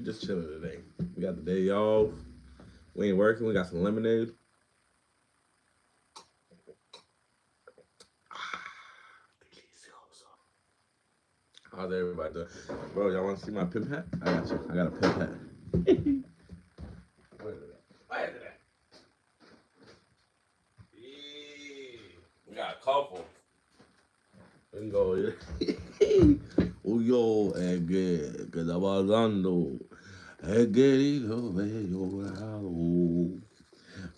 just chilling today. We got the day off. We ain't working. We got some lemonade. How's everybody doing? Bro, y'all want to see my pimp hat? I got you. I got a pimp hat. Where is it at? Where is it at? Yeah. We got a couple. We can go here. Oh, yo, que estaba hablando. He querido ver llorado.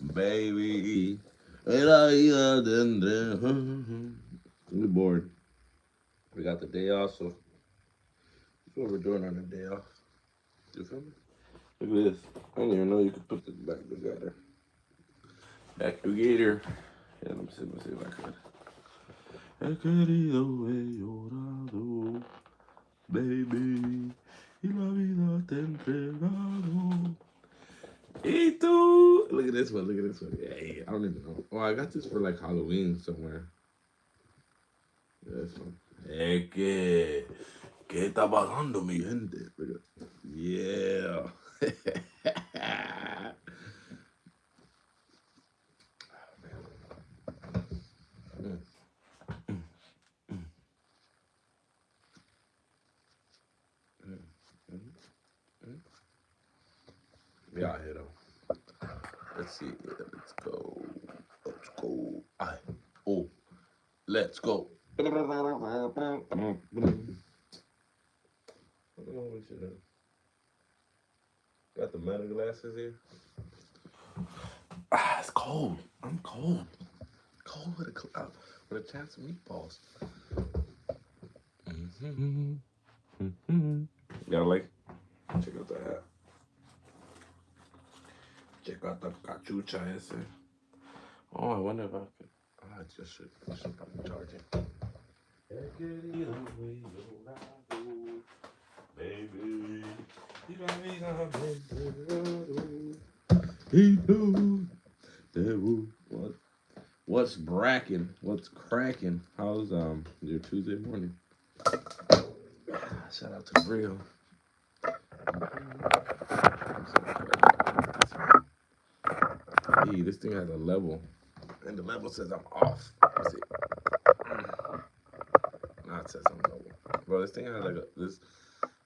Baby. La vida tendré. We're bored. We got the day off, so that's what we're doing on the day off. You feel me? Look at this. I didn't even know you could put this back together. Back together. Yeah, let me see if I could. He querido ver llorado, baby, y la vida te he entregado. Y tú. Look at this one. Look at this one. Hey, I don't even know. Oh, I got this for like Halloween somewhere. This one. ¿Qué está pasando, mi gente? Look at, yeah. We out here though. Let's see. Let's go. Let's go. Oh, let's go. I don't know what you do. Got the metal glasses here. It's cold. I'm cold. Cold with a chance of meatballs. Y'all like? Check out the hat. Check out the cachucha ese. Oh, I wonder if I could. I just should probably charge it. Baby. What? What's bracking? What's cracking? How's your Tuesday morning? Shout out to Brio. Hey, this thing has a level, and the level says I'm off. Let's see. No, it says I'm level. Bro, this thing has like this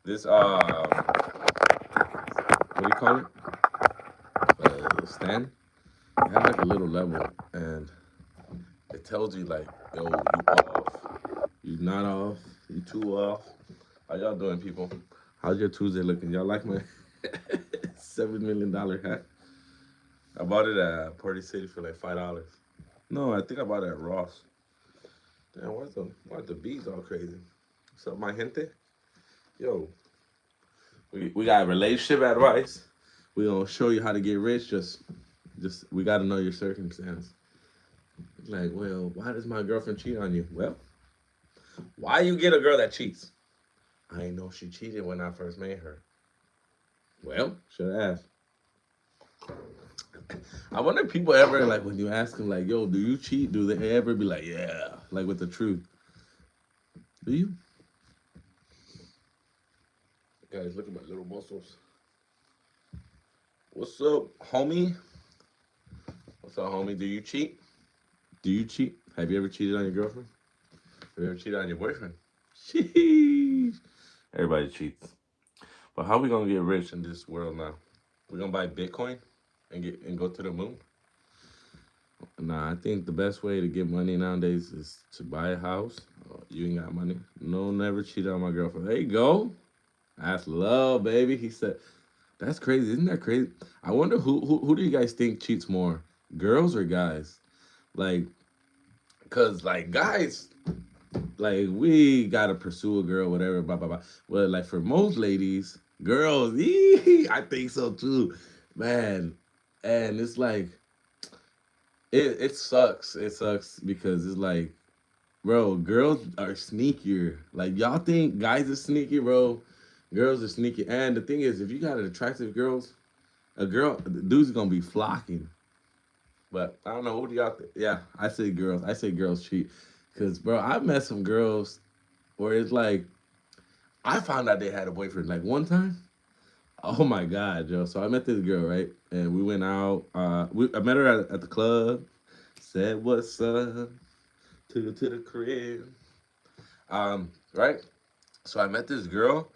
what do you call it? Stand. It has like a little level, and it tells you like, yo, you off, you not off, you too off. How y'all doing, people? How's your Tuesday looking? Y'all like my $7 million hat? I bought it at Party City for like $5. No, I think I bought it at Ross. Damn, why the bees all crazy? What's up, my gente? Yo, we got relationship advice. We gonna show you how to get rich. Just we gotta know your circumstance. Like, well, why does my girlfriend cheat on you? Well, why you get a girl that cheats? I didn't know she cheated when I first met her. Well, should ask. I wonder if people ever, like, when you ask them, like, yo, do you cheat? Do they ever be like, yeah, like with the truth? Do you? Guys, look at my little muscles. What's up, homie? What's up, homie? Do you cheat? Do you cheat? Have you ever cheated on your girlfriend? Have you ever cheated on your boyfriend? Sheesh. Everybody cheats. But how we gonna get rich in this world now? We gonna buy Bitcoin and go to the moon? Nah, I think the best way to get money nowadays is to buy a house. Oh, you ain't got money. No, never cheat on my girlfriend. There you go. That's love, baby. He said, that's crazy. Isn't that crazy? I wonder who do you guys think cheats more, girls or guys? Like, cause like guys, like we gotta pursue a girl, whatever, blah blah blah. But like for most ladies, girls, I think so too, man. And it's like it sucks. It sucks because it's like, bro, girls are sneakier. Like y'all think guys are sneaky, bro. Girls are sneaky. And the thing is, if you got an attractive the dude's gonna be flocking. But I don't know. What do y'all think? Yeah, I say girls. I say girls cheat. Cause bro, I've met some girls where it's like I found out they had a boyfriend. Like one time, Oh my God, Joe. So I met this girl, right? And we went out. I met her at the club. Said what's up to the crib. Right? So I met this girl,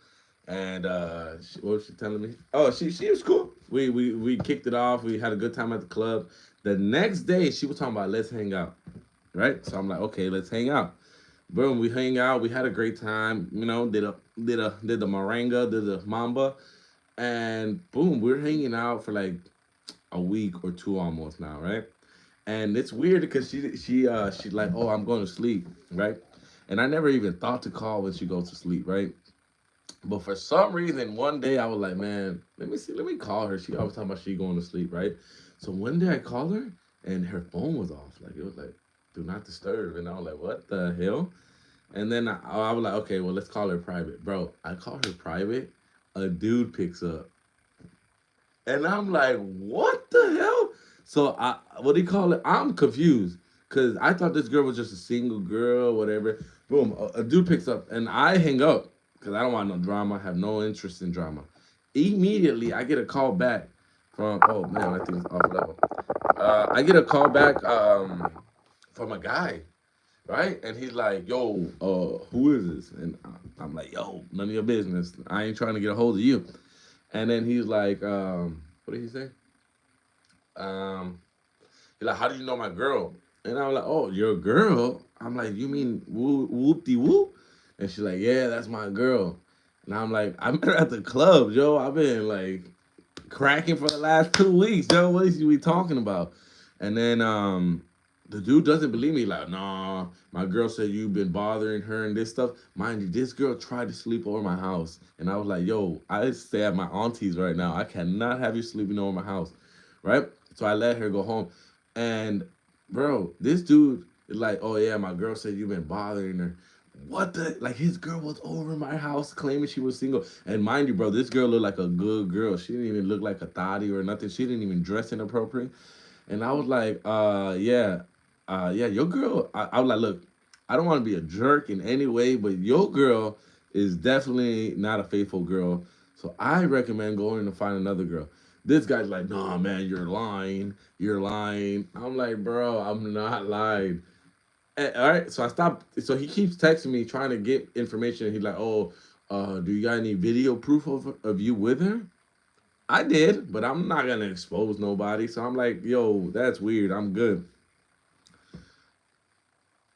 and what was she telling me? Oh, she was cool. We kicked it off. We had a good time at the club. The next day, she was talking about let's hang out, right? So I'm like, okay, let's hang out. Boom, we hang out. We had a great time. You know, did the maranga, did the mamba, and boom, we're hanging out for like a week or two almost now, right? And it's weird because she's like, oh, I'm going to sleep, right? And I never even thought to call when she goes to sleep, right? But for some reason, one day I was like, man, let me call her. She always talking about she going to sleep, right? So one day I called her and her phone was off. Like it was like, do not disturb. And I was like, what the hell? And then I was like, okay, well, let's call her private. Bro, I call her private. A dude picks up. And I'm like, what the hell? So what do you call it? I'm confused because I thought this girl was just a single girl, whatever. Boom, a dude picks up, and I hang up because I don't want no drama. I have no interest in drama. Immediately, I get a call back from. Oh man, I think it's off level. I get a call back from a guy, right? And he's like, "Yo, who is this?" And I'm like, "Yo, none of your business. I ain't trying to get a hold of you." And then he's like, what did he say? Um, he's like, how do you know my girl? And I'm like, oh, your girl? I'm like, you mean whoop de whoop? And she's like, yeah, that's my girl. And I'm like, I met her at the club, Joe. I've been like cracking for the last 2 weeks, Joe. What is we talking about? And then the dude doesn't believe me. Like, nah, my girl said you've been bothering her and this stuff. Mind you, this girl tried to sleep over my house, and I was like, yo, I stay at my auntie's right now. I cannot have you sleeping over my house, right? So I let her go home, and bro, this dude is like, oh yeah, my girl said you've been bothering her. What the like his girl was over my house claiming she was single. And mind you, bro, this girl looked like a good girl. She didn't even look like a thotty or nothing. She didn't even dress inappropriate. And I was like, yeah, your girl. I was like, look, I don't want to be a jerk in any way, but your girl is definitely not a faithful girl. So I recommend going to find another girl. This guy's like, nah, man, you're lying. You're lying. I'm like, bro, I'm not lying. All right, so I stopped. So he keeps texting me trying to get information. He's like, "Oh, do you got any video proof of you with her?" I did, but I'm not gonna expose nobody. So I'm like, "Yo, that's weird. I'm good."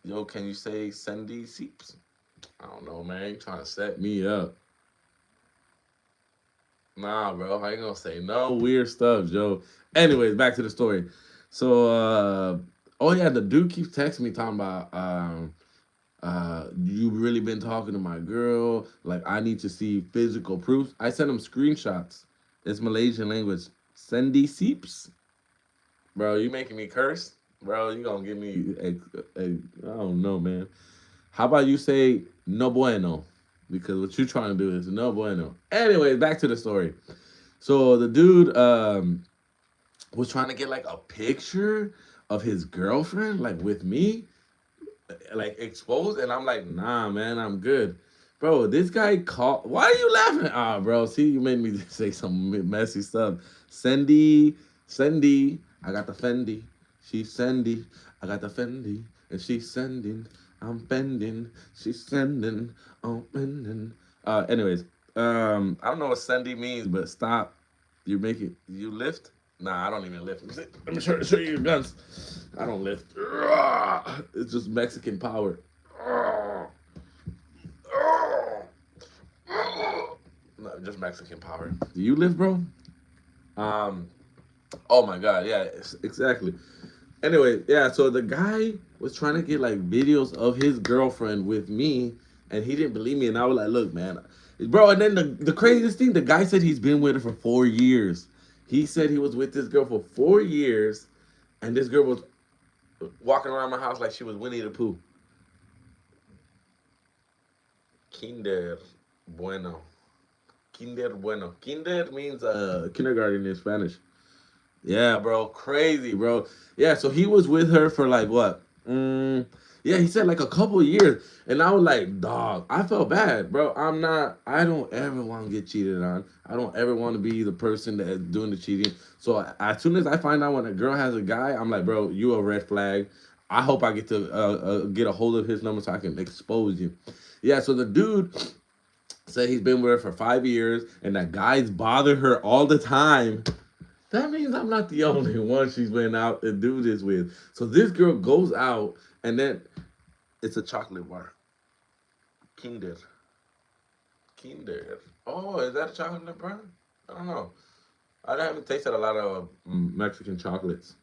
Yo, can you say Cindy Seeps? I don't know, man. You trying to set me up? Nah, bro. I ain't gonna say no weird stuff, Joe. Anyways, back to the story. So, oh yeah, the dude keeps texting me talking about you really been talking to my girl. Like, I need to see physical proof. I sent him screenshots. It's Malaysian language. Sendi Seeps? Bro, you making me curse? Bro, you gonna give me I don't know, man. How about you say no bueno? Because what you're trying to do is no bueno. Anyway, back to the story. So the dude was trying to get like a picture of his girlfriend, like with me, like exposed, and I'm like, nah, man, I'm good. Bro, this guy called. Why are you laughing? Ah, bro, see, you made me say some messy stuff. Sendy, I got the Fendi. She's Sendy, I got the Fendi, and she's sending. I'm bending, she's sending, I'm bending. Anyways, I don't know what Sendy means, but stop. You make it. You lift? Nah, I don't even lift. Let me show you your guns. I don't lift. It's just Mexican power. No, just Mexican power. Do you lift, bro? Um. Oh my God. Yeah. Exactly. Anyway, yeah. So the guy was trying to get like videos of his girlfriend with me, and he didn't believe me. And I was like, "Look, man, bro." And then the craziest thing, the guy said he's been with her for 4 years. He said he was with this girl for 4 years, and this girl was walking around my house like she was Winnie the Pooh. Kinder bueno. Kinder bueno. Kinder means kindergarten in Spanish. Yeah, bro, crazy, bro. Yeah, so he was with her for like what? Yeah, he said like a couple of years, and I was like, dog, I felt bad, bro. I don't ever want to get cheated on. I don't ever want to be the person that's doing the cheating. So as soon as I find out when a girl has a guy, I'm like, bro, you a red flag. I hope I get to get a hold of his number so I can expose you. Yeah, so the dude said he's been with her for 5 years, and that guys bother her all the time. That means I'm not the only one she's been out and do this with. So this girl goes out, and then it's a chocolate bar. Kinder. Kinder. Oh, is that a chocolate bar? I don't know. I haven't tasted a lot of Mexican chocolates.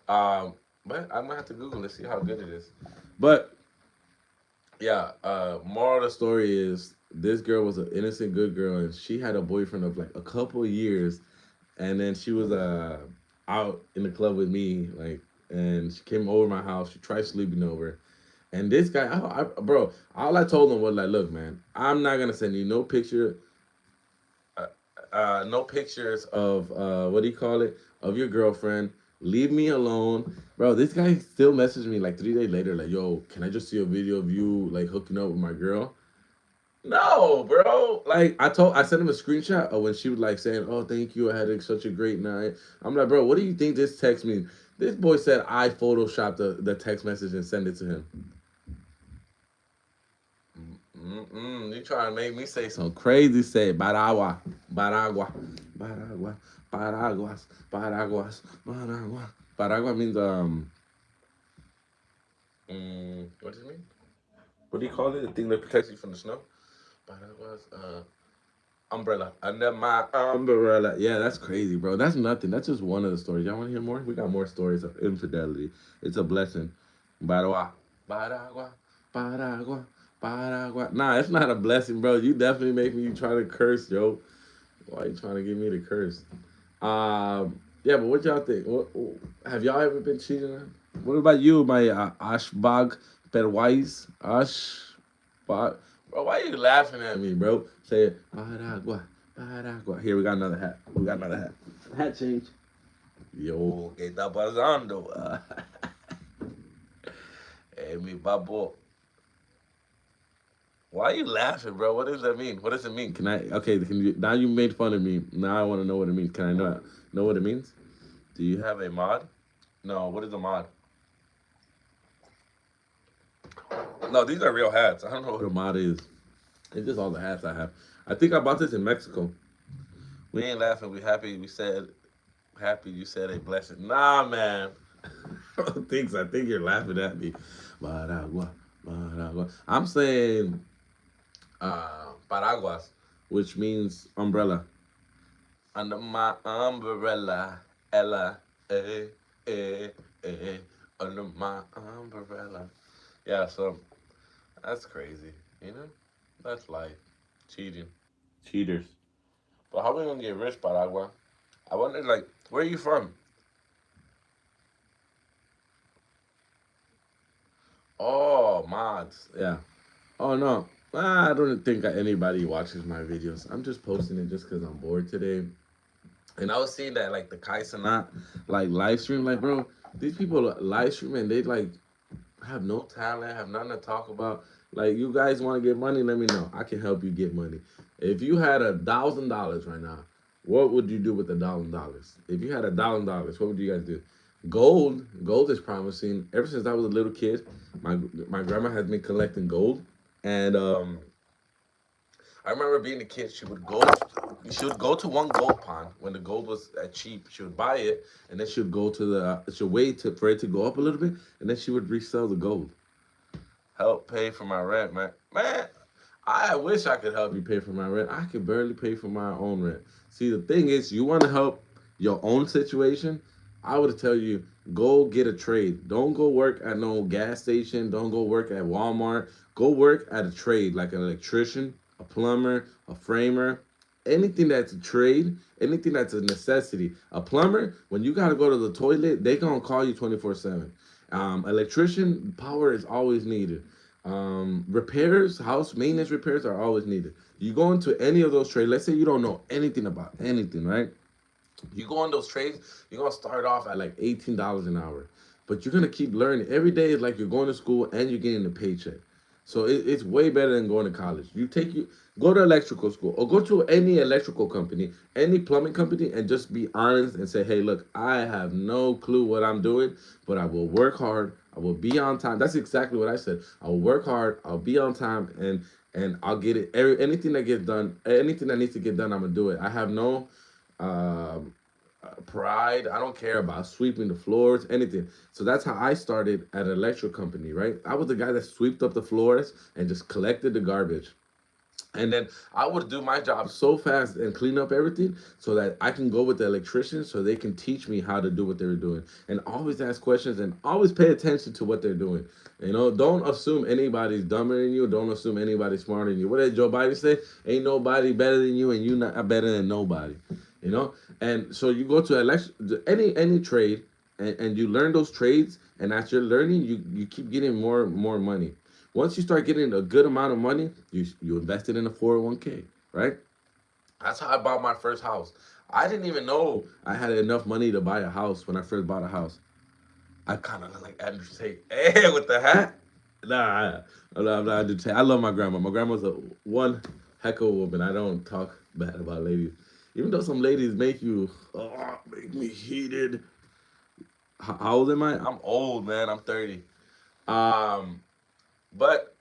Um, but I'm gonna have to Google it, see how good it is. But yeah, moral of the story is this girl was an innocent good girl, and she had a boyfriend of like a couple of years, and then she was out in the club with me, like, and she came over my house. She tried sleeping over, and this guy, bro, all I told him was like, look, man, I'm not gonna send you no picture, uh, no pictures of what do you call it, of your girlfriend. Leave me alone, bro. This guy still messaged me like 3 days later, like, yo, can I just see a video of you like hooking up with my girl? No, bro. Like I sent him a screenshot of when she was like saying, "Oh, thank you. I had such a great night." I'm like, bro, what do you think this text means? This boy said I photoshopped the text message and sent it to him. You trying to make me say some crazy say Baragua, Baragua, Baragua, Paraguas, Paraguas, Baragua. Baragua means what does it mean? What do you call it? The thing that protects you from the snow? Paraguas, umbrella. Under my umbrella. Yeah, that's crazy, bro. That's nothing. That's just one of the stories. Y'all want to hear more? We got more stories of infidelity. It's a blessing. Baragua, Baragua, Baragua, Baragua. Nah, it's not a blessing, bro. You definitely make me try to curse, yo. Why you trying to get me to curse? Yeah, but what y'all think? Have y'all ever been cheated on? What about you, my Ashbag Perwais? Ashbag. Bro, why you laughing at me, bro? Say it. Paragua, Paragua. Here, we got another hat. We got another hat. Hat change. Yo, ¿qué está pasando? Hey, mi papo. Why are you laughing, bro? What does that mean? What does it mean? Can I? Okay, can you? Now you made fun of me. Now I want to know what it means. Can I know what it means? Do you have a mod? No. What is a mod? No, these are real hats. I don't know what a mod is. It's just all the hats I have. I think I bought this in Mexico. We ain't laughing. We happy. We said happy. You said a blessing. Nah, man. Thanks. I think you're laughing at me. Baragua, Baragua. I'm saying paraguas, which means umbrella. Under my umbrella, Ella, eh, eh, under my umbrella. Yeah, so that's crazy, you know? That's life. Cheating. Cheaters. But how are we gonna get rich, Paragua? I wonder, like, where are you from? Oh, mods. Yeah. Oh, no. I don't think anybody watches my videos. I'm just posting it just because I'm bored today. And I was seeing that like the Kai Sanat like live stream, like bro, these people live stream and they like have no talent, have nothing to talk about. Like you guys want to get money, let me know. I can help you get money. If you had $1,000 right now, what would you do with $1,000? If you had $1,000, what would you guys do? Gold is promising. Ever since I was a little kid, my grandma has been collecting gold, and I remember being a kid. She would go to one gold pond when the gold was cheap. She would buy it, and then she would go to she would wait for it to go up a little bit, and then she would resell the gold. Help pay for my rent, man. Man, I wish I could help you pay for my rent. I can barely pay for my own rent. See, the thing is, you want to help your own situation. I would tell you, go get a trade. Don't go work at no gas station. Don't go work at Walmart. Go work at a trade like an electrician, a plumber, a framer, anything that's a trade, anything that's a necessity. A plumber, when you gotta go to the toilet, they gonna call you 24/7. Electrician, power is always needed. Repairs, house maintenance repairs are always needed. You go into any of those trades. Let's say you don't know anything about anything, right? You go on those trades, you're gonna start off at like $18 an hour. but you're gonna keep learning. Every day is like you're going to school and you're getting a paycheck. So it's way better than going to college. You go to electrical school or go to any electrical company, any plumbing company, and just be honest and say, hey, look, I have no clue what I'm doing, but I will work hard. I will be on time. That's exactly what I said. I will work hard. I'll be on time, and I'll get it. Anything that gets done, anything that needs to get done, I'm gonna do it. I have no um, pride. I don't care about sweeping the floors, anything. So that's how I started at an electrical company, right? I was the guy that swept up the floors and just collected the garbage. And then I would do my job so fast and clean up everything so that I can go with the electrician so they can teach me how to do what they were doing. And always ask questions and always pay attention to what they're doing. Don't assume anybody's dumber than you. Don't assume anybody's smarter than you. What did Joe Biden say? Ain't nobody better than you, and you not better than nobody. You know? And so you go to any trade, and you learn those trades, and as you're learning, you keep getting more money. Once you start getting a good amount of money, you invest it in a 401k, right? That's how I bought my first house. I didn't even know I had enough money to buy a house when I first bought a house. I kind of look like Andrew Tate. Hey, with the hat? Nah, I'm not Andrew Tate. I love my grandma. My grandma's a one heck of a woman. I don't talk bad about ladies. Even though some ladies make me heated. How old am I? I'm old, man. I'm 30. Um, but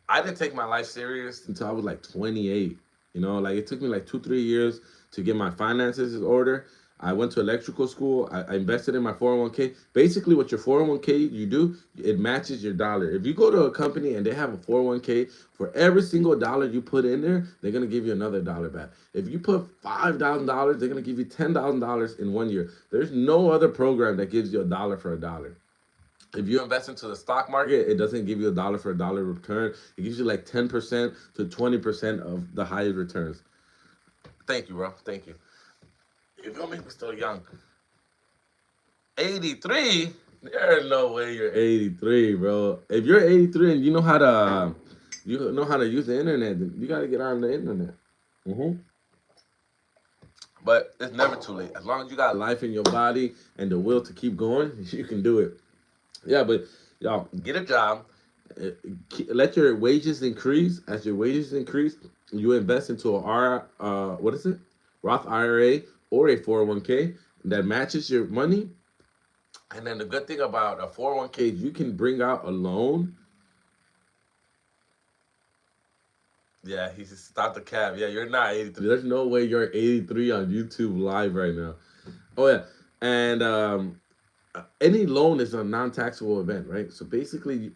I didn't take my life serious until I was like 28. Like it took me like 2, 3 years to get my finances in order. I went to electrical school. I invested in my 401k. Basically, what your 401k you do, it matches your dollar. If you go to a company and they have a 401k, for every single dollar you put in there, they're gonna give you another dollar back. If you put $5,000, they're gonna give you $10,000 in 1 year. There's no other program that gives you a dollar for a dollar. If you invest into the stock market, it doesn't give you a dollar for a dollar return. It gives you like 10% to 20% of the highest returns. Thank you, bro. Thank you. You feel me? We're still young. 83? There's no way you're 83, bro. If you're 83 and you know how to use the internet, then you gotta get on the internet. hmm But it's never too late. As long as you got life in your body and the will to keep going, you can do it. Yeah, but y'all get a job. uh, Let your wages increase. As your wages increase, you invest into a what is it? Roth IRA or a 401k that matches your money. And then the good thing about a 401k is you can bring out a loan. Yeah, he just stopped the cab. Yeah, you're not 83. There's no way you're 83 on YouTube live right now. Oh yeah, and any loan is a non-taxable event, right? So basically,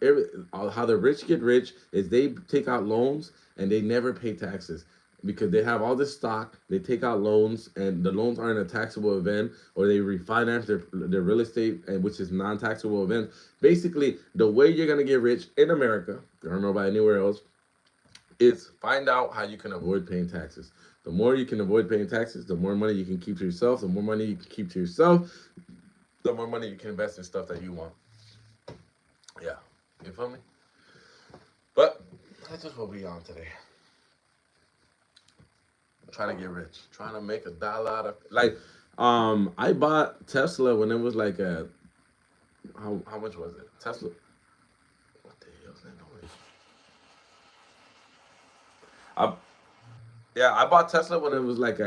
how the rich get rich is they take out loans and they never pay taxes because they have all this stock. They take out loans, and the loans aren't a taxable event, or they refinance their real estate, and which is non-taxable event. Basically, the way you're gonna get rich in America, I don't know about anywhere else, is find out how you can avoid paying taxes. The more you can avoid paying taxes, the more money you can keep to yourself. The more money you can keep to yourself, the more money you can invest in stuff that you want. Yeah, you feel me? But that's just what we on today. Trying to get rich, trying to make a dollar out of like. I bought Tesla when it was like how much was it? Tesla. What the hell is that noise? I Yeah, I bought Tesla when it was like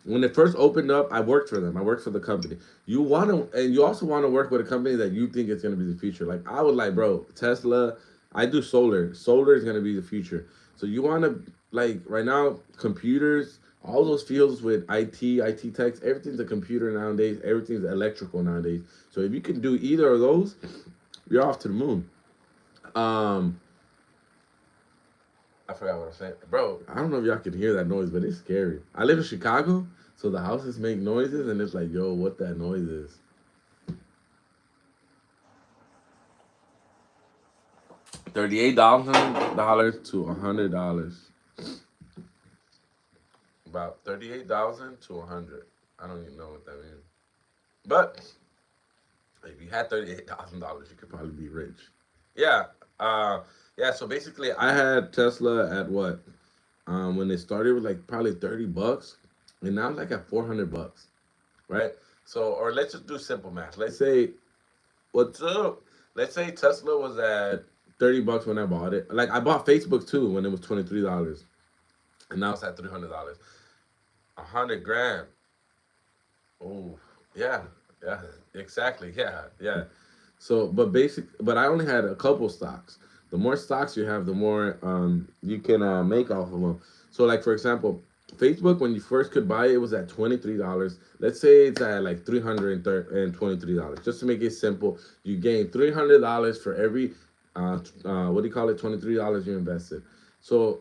when it first opened up. I worked for them. I worked for the company. And you also want to work with a company that you think is going to be the future. Like I was like, bro, Tesla. I do solar. Solar is going to be the future. So you want to like right now, computers, all those fields with IT techs, everything's a computer nowadays. Everything's electrical nowadays. So if you can do either of those, you're off to the moon. Um, I forgot what I'm saying, bro. I don't know if y'all can hear that noise, but it's scary. I live in Chicago, so the houses make noises, and it's like, yo, what that noise is? $38,000 to $100. About 38,000 to 100. I don't even know what that means. But if you had $38,000, you could probably be rich. Yeah. Yeah. So basically, I had Tesla at what? When they started with like probably $30, and now it's like at $400, right? So, or let's just do simple math. Let's say What's up? Let's say Tesla was at $30 when I bought it. Like I bought Facebook too when it was $23, and now it's at $300. 100 grand. Oh, yeah, yeah, exactly. Yeah, yeah. So, but I only had a couple stocks. The more stocks you have, the more you can make off of them. So, like for example, Facebook when you first could buy it, it was at $23. Let's say it's at like $323. Just to make it simple, you gain $300 for every what do you call it? $23 you invested. So,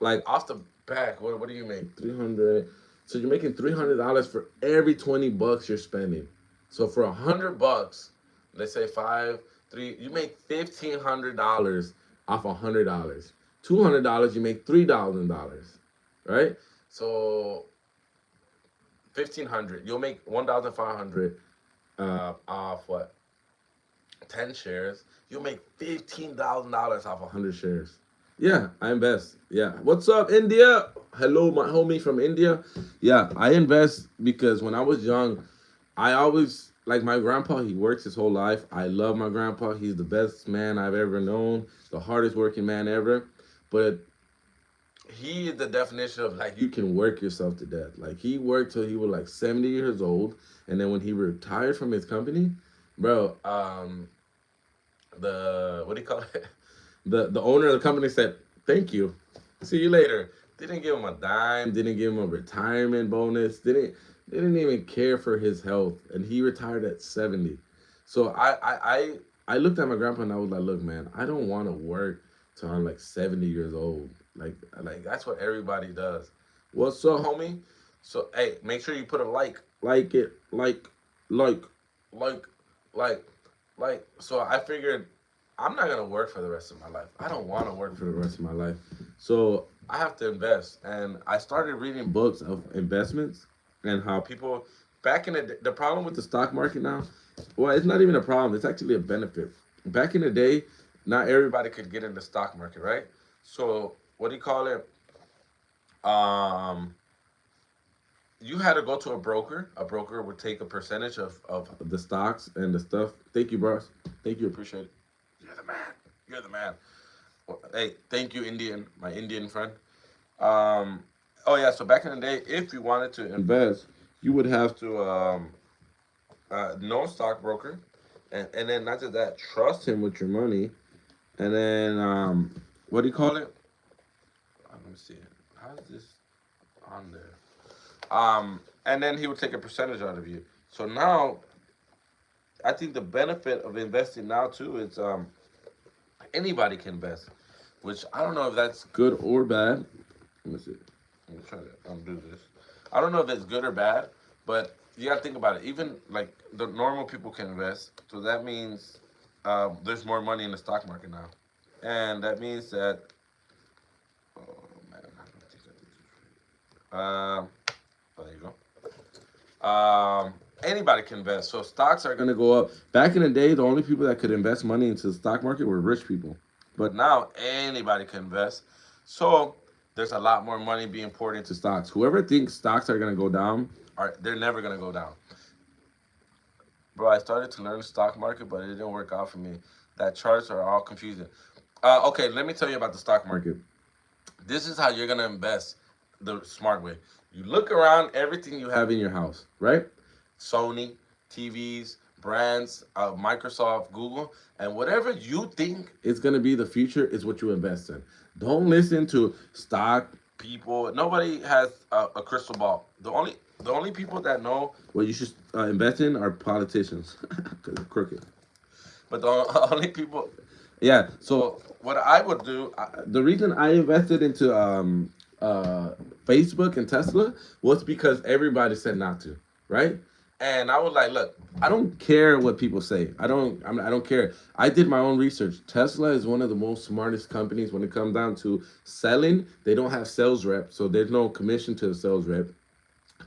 like off the back, what do you make? 300. So you're making $300 for every $20 you're spending. So for $100, let's say five, three, you make $1,500 off $100. $200, you make $3,000, right? So 1,500, you'll make 1,500 off what? 10 shares. You'll make $15,000 off 100 shares. Yeah, I invest. Yeah. What's up, India? Hello, my homie from India. Yeah, I invest because when I was young, I always like my grandpa. He works his whole life. I love my grandpa. He's the best man I've ever known, the hardest working man ever. But he is the definition of like you can work yourself to death. Like he worked till he was like 70 years old, and then when he retired from his company, bro, the what do you call it? The owner of the company said, "Thank you, see you later." Didn't give him a dime. Didn't give him a retirement bonus. Didn't even care for his health, and he retired at 70. So I looked at my grandpa and I was like, "Look, man, I don't want to work till I'm like 70 years old. Like that's what everybody does." What's up, homie? So hey, make sure you put a like it, like, like, like, like. So I figured I'm not gonna work for the rest of my life. I don't want to work for the rest of my life. So I have to invest, and I started reading books of investments and how people back in the problem with the stock market now. Well, it's not even a problem. It's actually a benefit. Back in the day, not everybody could get in the stock market, right? So what do you call it? Um, you had to go to a broker. A broker would take a percentage of the stocks and the stuff. Thank you, bros. Thank you. Appreciate it. You're the man. You're the man. Well, hey, thank you, Indian, my Indian friend. Um, oh yeah. So back in the day, if you wanted to invest, you would have to know a stockbroker, and then not just that, trust him with your money, and then what do you call it? Let me see. How's this on there? And then he would take a percentage out of you. So now, I think the benefit of investing now too is anybody can invest, which I don't know if that's good or bad. Let me see. Let me try to undo this. I don't know if it's good or bad, but you gotta think about it. Even like the normal people can invest, so that means there's more money in the stock market now, and that means that. Oh man, I don't think I did this right. Oh, there you go. Anybody can invest. So stocks are gonna go up. Back in the day, the only people that could invest money into the stock market were rich people. But now anybody can invest. So there's a lot more money being poured into stocks. Whoever thinks stocks are gonna go down, they're never gonna go down. Bro, I started to learn the stock market, but it didn't work out for me. That charts are all confusing. Okay, let me tell you about the stock market. This is how you're gonna invest the smart way. You look around everything you have in your house, right? Sony, TVs, brands, Microsoft, Google, and whatever you think is gonna be the future is what you invest in. Don't listen to stock people. Nobody has a crystal ball. The only people that know what you should invest in are politicians because they're crooked. But the only people, yeah. So what I would do, the reason I invested into Facebook and Tesla was because everybody said not to, right? And I was like, look, I don't care what people say. I don't care. I did my own research. Tesla is one of the most smartest companies when it comes down to selling. They don't have sales rep, so there's no commission to the sales rep.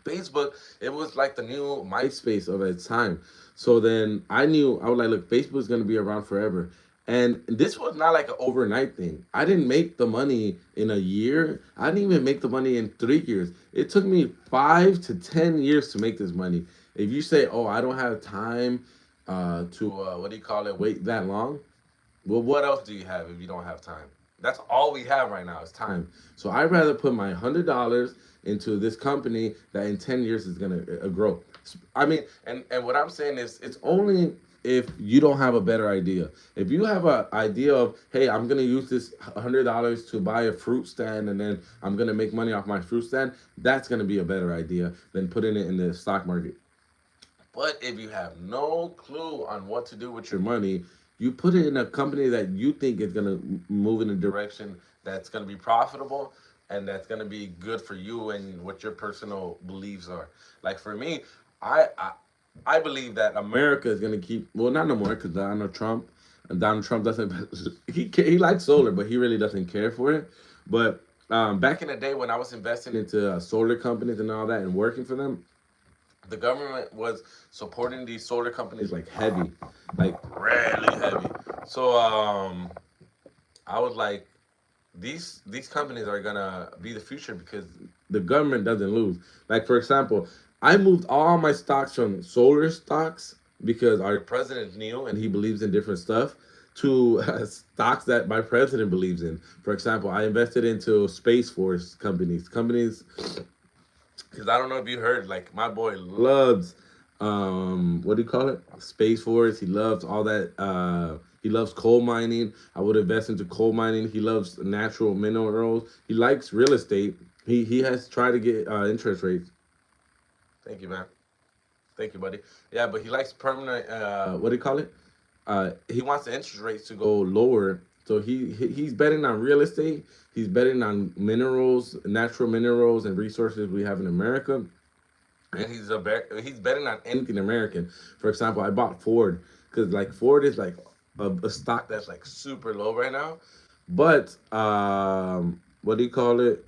Facebook, it was like the new MySpace of its time. So then I knew, I was like, look, Facebook is going to be around forever. And this was not like an overnight thing. I didn't make the money in a year. I didn't even make the money in 3 years. It took me 5 to 10 years to make this money. If you say, oh, I don't have time, what do you call it, wait that long. Well, what else do you have if you don't have time? That's all we have right now is time. So I'd rather put my $100 into this company that in 10 years is gonna grow. I mean, and what I'm saying is, it's only if you don't have a better idea. If you have an idea of, hey, I'm gonna use this $100 to buy a fruit stand, and then I'm gonna make money off my fruit stand, that's gonna be a better idea than putting it in the stock market. But if you have no clue on what to do with your money, you put it in a company that you think is going to move in a direction that's going to be profitable and that's going to be good for you and what your personal beliefs are. Like for me, I I, I believe that America is going to keep, well, not no more, because Donald Trump doesn't he likes solar, but he really doesn't care for it. But back in the day when I was investing into solar companies and all that and working for them, the government was supporting these solar companies like heavy, like really heavy. So I was like, these companies are gonna be the future because the government doesn't lose. Like for example, I moved all my stocks from solar stocks because our president knew and he believes in different stuff to stocks that my president believes in. For example, I invested into Space Force companies because I don't know if you heard, like my boy loves, what do you call it? Space Force. He loves all that. He loves coal mining. I would invest into coal mining. He loves natural minerals. He likes real estate. He has tried to get interest rates. Thank you, man. Thank you, buddy. Yeah, but he likes permanent. What do you call it? He wants the interest rates to go lower. So he's betting on real estate. He's betting on minerals, natural minerals, and resources we have in America. And he's betting on anything American. For example, I bought Ford because like Ford is like a stock that's like super low right now. But what do you call it?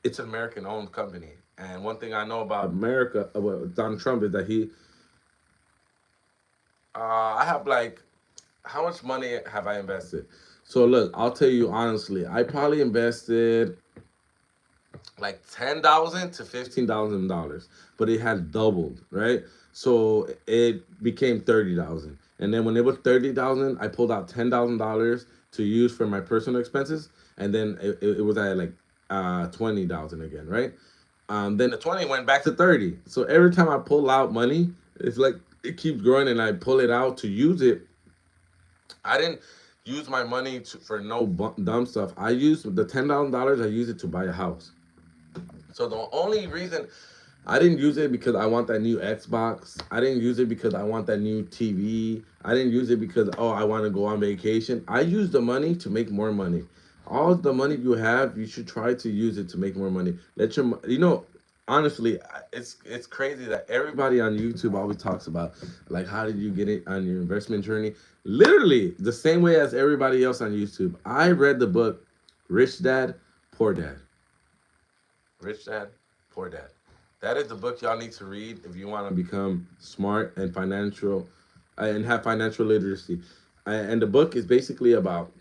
It's an American owned company. And one thing I know about America, about Donald Trump, is that I have like, how much money have I invested? So look, I'll tell you honestly, I probably invested like $10,000 to $15,000, but it has doubled, right? So it became 30,000, and then when it was 30,000, I pulled out $10,000 to use for my personal expenses, and then it was at like 20,000 again, right? Then the 20 went back to 30. So every time I pull out money, it's like it keeps growing, and I pull it out to use it. I didn't use my money for no dumb stuff. I used the $10,000. I used it to buy a house. So the only reason I didn't use it because I want that new Xbox. I didn't use it because I want that new TV. I didn't use it because, oh, I want to go on vacation. I used the money to make more money. All the money you have, you should try to use it to make more money. Honestly, it's crazy that everybody on YouTube always talks about, like, how did you get it on your investment journey? Literally the same way as everybody else on YouTube. I read the book Rich Dad, Poor Dad. Rich Dad, Poor Dad. That is the book y'all need to read if you want to become smart and and have financial literacy. And the book is basically about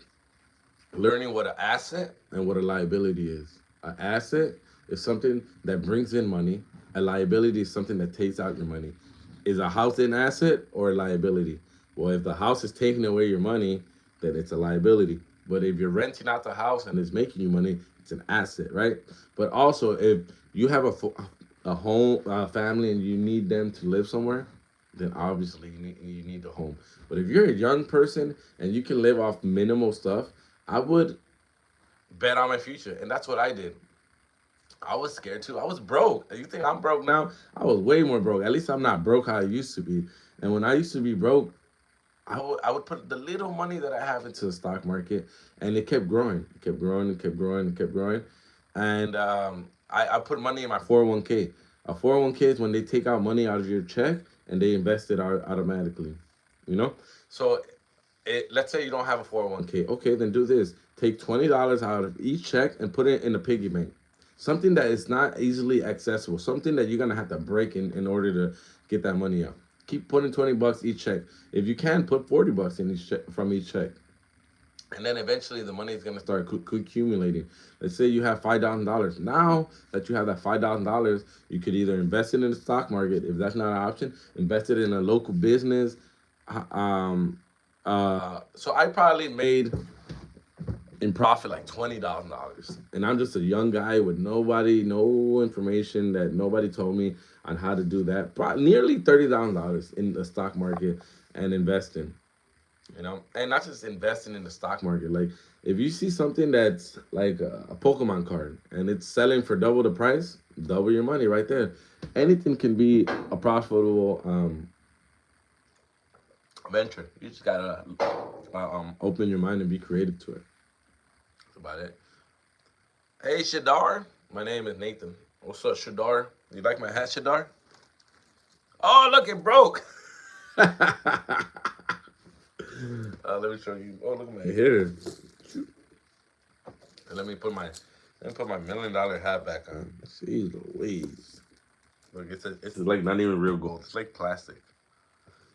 learning what an asset and what a liability is. An asset is something that brings in money. A liability is something that takes out your money. Is a house an asset or a liability? Well, if the house is taking away your money, then it's a liability. But if you're renting out the house and it's making you money, it's an asset, right? But also, if you have a home, family, and you need them to live somewhere, then obviously you need a home. But if you're a young person and you can live off minimal stuff, I would bet on my future, and that's what I did. I was scared too. I was broke. You think I'm broke now? I was way more broke. At least I'm not broke how I used to be. And when I used to be broke, I would put the little money that I have into the stock market, and it kept growing. It kept growing. It kept growing. It kept growing. And I put money in my 401k. A 401k is when they take out money out of your check and they invest it automatically. You know. So let's say you don't have a 401k. Okay, then do this. Take $20 out of each check and put it in a piggy bank. Something that is not easily accessible. Something that you're gonna have to break in order to get that money out. Keep putting $20 each check. If you can, put $40 in each check from each check. And then eventually the money is gonna start accumulating. Let's say you have $5,000. Now that you have that $5,000, you could either invest it in the stock market. If that's not an option, invest it in a local business. So I probably made in profit like $20,000, and I'm just a young guy with no information that nobody told me on how to do that. Nearly $30,000 in the stock market and investing. And not just investing in the stock market. Like if you see something that's like a Pokemon card and it's selling for double the price, double your money right there. Anything can be a profitable venture. You just gotta open your mind and be creative to it. That's about it. Hey Shadar, my name is Nathan. What's up, Shadar? You like my hat, Shadar? Oh, look, it broke. Let me show you. Oh, look at my hair. And let me put my $1,000,000 hat back on. Jeez Louise. Look, it's like not even real gold. It's like plastic.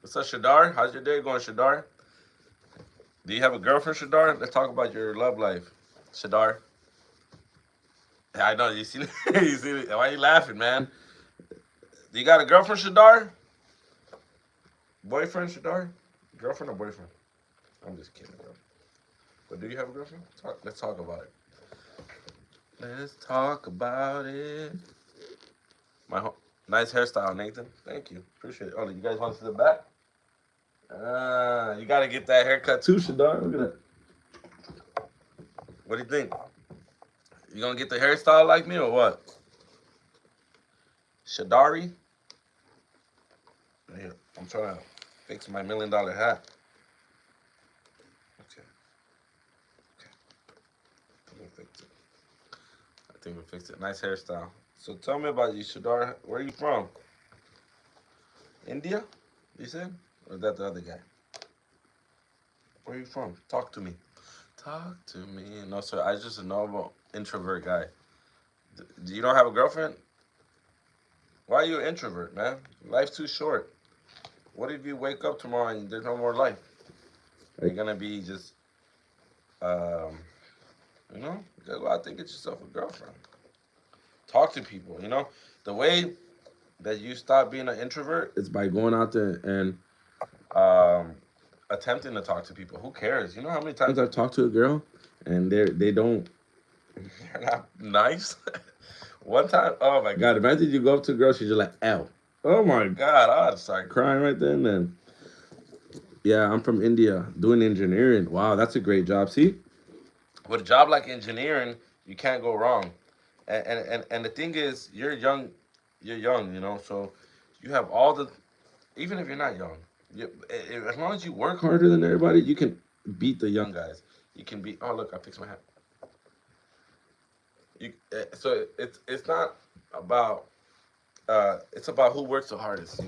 What's up, Shadar? How's your day going, Shadar? Do you have a girlfriend, Shadar? Let's talk about your love life, Shadar. Yeah, I know. You see, you see. Why are you laughing, man? Do you got a girlfriend, Shadar? Boyfriend, Shadar? Girlfriend or boyfriend? I'm just kidding, bro. But do you have a girlfriend? Let's talk about it. Let's talk about it. Nice hairstyle, Nathan. Thank you. Appreciate it. Oh, you guys want to see the back? You got to get that haircut too, Shadar. Look at that. What do you think? You going to get the hairstyle like me or what? Shadari? Here, I'm trying to fix my $1,000,000 hat. Okay. I think we fixed it. Nice hairstyle. So tell me about you, Shadar. Where are you from? India? You said? Or is that the other guy? Where are you from? Talk to me. Talk to me. No, sir. I just a normal introvert guy. Do you don't have a girlfriend? Why are you an introvert, man? Life's too short. What if you wake up tomorrow and there's no more life? Are you gonna be just, um, you gotta go out there and get yourself a girlfriend. Talk to people. The way that you stop being an introvert is by going out there and um, attempting to talk to people. Who cares? You know how many times I've talked to a girl and they're not nice. One time, oh my god! Imagine you go up to a girl, she's just like, "Ow." Oh my god! I'd start crying right then. And yeah, I'm from India doing engineering. Wow, that's a great job. See, with a job like engineering, you can't go wrong. And the thing is, you're young. You're young, so you have all the. Even if you're not young, as long as you work harder than everybody, you can beat the young guys. You can beat. Oh look, I fixed my hat. So it's not about it's about who works the hardest.